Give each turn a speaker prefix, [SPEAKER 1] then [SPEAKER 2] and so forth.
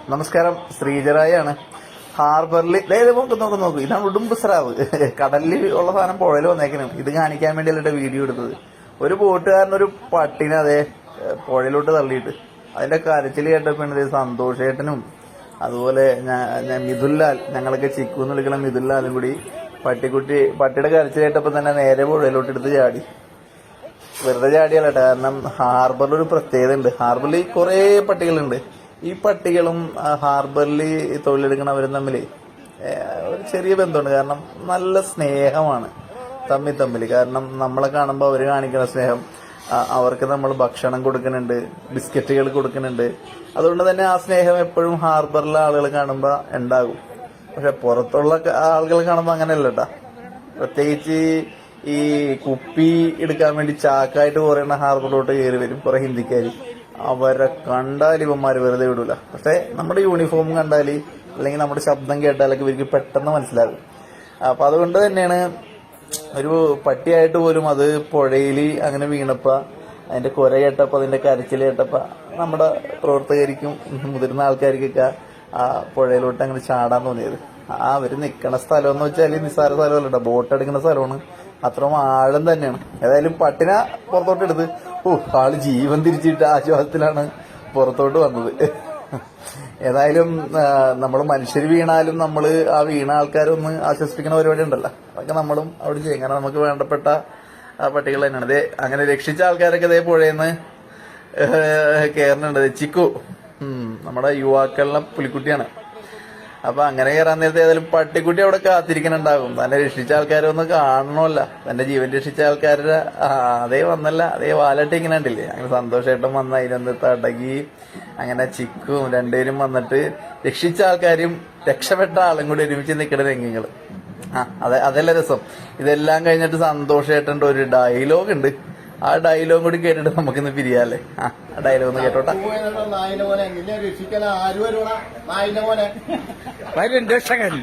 [SPEAKER 1] നമസ്കാരം, ശ്രീജറായാണ്. ഹാർബറിൽ നോക്കൂ, ഇതാണ് ഉടുമ്പ് സ്രാവ്. കടലിൽ ഉള്ള സാധനം പുഴയിൽ വന്നേക്കണം. ഇത് കാണിക്കാൻ വേണ്ടിയല്ലേ വീഡിയോ എടുത്തത്. ഒരു ബോട്ടുകാരനൊരു പട്ടിനെ അതേ പുഴയിലോട്ട് തള്ളിയിട്ട് അതിന്റെ കരച്ചിൽ കേട്ടപ്പോൾ സന്തോഷേട്ടനും അതുപോലെ മിഥുൻലാൽ, ഞങ്ങളൊക്കെ ചിക്കു എന്ന് വിളിക്കുന്ന മിഥുൻലാലും കൂടി പട്ടിയുടെ കരച്ചിൽ കേട്ടപ്പോൾ തന്നെ നേരെ പുഴയിലോട്ട് എടുത്ത് ചാടി. വെറുതെ ചാടിയല്ല, കാരണം ഹാർബറിൽ ഒരു പ്രത്യേകത ഉണ്ട്. ഹാർബറിൽ കുറേ പട്ടികളുണ്ട്. ഈ പട്ടികളും ഹാർബറിൽ തൊഴിലെടുക്കണവരും തമ്മിൽ ഒരു ചെറിയ ബന്ധമുണ്ട്. കാരണം നല്ല സ്നേഹമാണ് തമ്മിൽ. കാരണം നമ്മളെ കാണുമ്പോൾ അവർ കാണിക്കുന്ന സ്നേഹം, അവർക്ക് നമ്മൾ ഭക്ഷണം കൊടുക്കുന്നുണ്ട്, ബിസ്ക്കറ്റുകൾ കൊടുക്കുന്നുണ്ട്. അതുകൊണ്ട് തന്നെ ആ സ്നേഹം എപ്പോഴും ഹാർബറിലെ ആളുകൾ കാണുമ്പോൾ ഉണ്ടാകും. പക്ഷെ പുറത്തുള്ള ആളുകൾ കാണുമ്പോൾ അങ്ങനെയല്ല കേട്ടാ. പ്രത്യേകിച്ച് ഈ കുപ്പി എടുക്കാൻ വേണ്ടി ചാക്കായിട്ട് പറയുന്ന ഹാർബറിലോട്ട് കയറി വരും കുറെ ഹിന്ദിക്കാർ. അവരെ കണ്ടാൽ ഇവന്മാർ വെറുതെ വിടൂല. പക്ഷെ നമ്മുടെ യൂണിഫോം കണ്ടാൽ അല്ലെങ്കിൽ നമ്മുടെ ശബ്ദം കേട്ടാലൊക്കെ ഇവർക്ക് പെട്ടെന്ന് മനസ്സിലാകും. അപ്പൊ അതുകൊണ്ട് തന്നെയാണ് ഒരു പട്ടിയായിട്ട് പോലും അത് പുഴയിൽ അങ്ങനെ വീണപ്പോ അതിന്റെ കുര കേട്ടപ്പോ അതിന്റെ കരച്ചിൽ കേട്ടപ്പോ നമ്മുടെ പ്രവർത്തകരിക്കും മുതിർന്ന ആൾക്കാർക്കൊക്കെ ആ പുഴയിലോട്ട് അങ്ങനെ ചാടാൻ തോന്നിയത്. അവര് നിൽക്കണ സ്ഥലം എന്ന് വെച്ചാൽ നിസ്സാര സ്ഥലമല്ല, ബോട്ട് എടുക്കുന്ന സ്ഥലമാണ്. അത്രയും ആഴം തന്നെയാണ്. ഏതായാലും പട്ടിനെ പുറത്തോട്ട് എടുത്ത് ആള് ജീവൻ തിരിച്ചിട്ട് ആശ്വാസത്തിലാണ് പുറത്തോട്ട് വന്നത്. ഏതായാലും നമ്മൾ മനുഷ്യർ വീണാലും നമ്മൾ ആ വീണ ആൾക്കാരൊന്ന് ആശ്വസിപ്പിക്കുന്ന പരിപാടി ഉണ്ടല്ലോ, അതൊക്കെ നമ്മളും അവിടെ ചെയ്യും. കാരണം നമുക്ക് വേണ്ടപ്പെട്ട പട്ടികൾ തന്നെയാണ്. അതേ അങ്ങനെ രക്ഷിച്ച ആൾക്കാരൊക്കെ അതേ പുഴയെന്ന് കയറുന്നുണ്ട്. ചിക്കു നമ്മുടെ യുവാക്കളിലെ പുലിക്കുട്ടിയാണ്. അപ്പൊ അങ്ങനെ കയറാൻ നേരത്തെ ഏതായാലും പട്ടിക്കുട്ടി അവിടെ കാത്തിരിക്കുന്നുണ്ടാകും. തന്നെ രക്ഷിച്ച ആൾക്കാരൊന്നും കാണണമല്ല, തന്റെ ജീവൻ രക്ഷിച്ച ആൾക്കാരുടെ അതേ വന്നല്ല, അതേ വാലട്ടി ഇങ്ങനെ ഉണ്ടില്ലേ. അങ്ങനെ സന്തോഷമായിട്ടും വന്ന അതിനൊന്ന് തടകി അങ്ങനെ ചിക്കും രണ്ടുപേരും വന്നിട്ട് രക്ഷിച്ച ആൾക്കാരും രക്ഷപ്പെട്ട ആളും കൂടി ഒരുമിച്ച് നിൽക്കുന്ന രംഗങ്ങൾ. അതല്ല രസം. ഇതെല്ലാം കഴിഞ്ഞിട്ട് സന്തോഷമായിട്ടുണ്ട് ഒരു ഡയലോഗ് ഉണ്ട്. ആ ഡയലോഗ് കൂടി കേട്ടിട്ട് നമുക്കിന്ന് പിരിയാല്ലേ. ആ ഡയലോഗ് ഒന്ന് കേട്ടോട്ടെ.
[SPEAKER 2] രക്ഷിക്കാൻ ആരും രക്ഷകൻ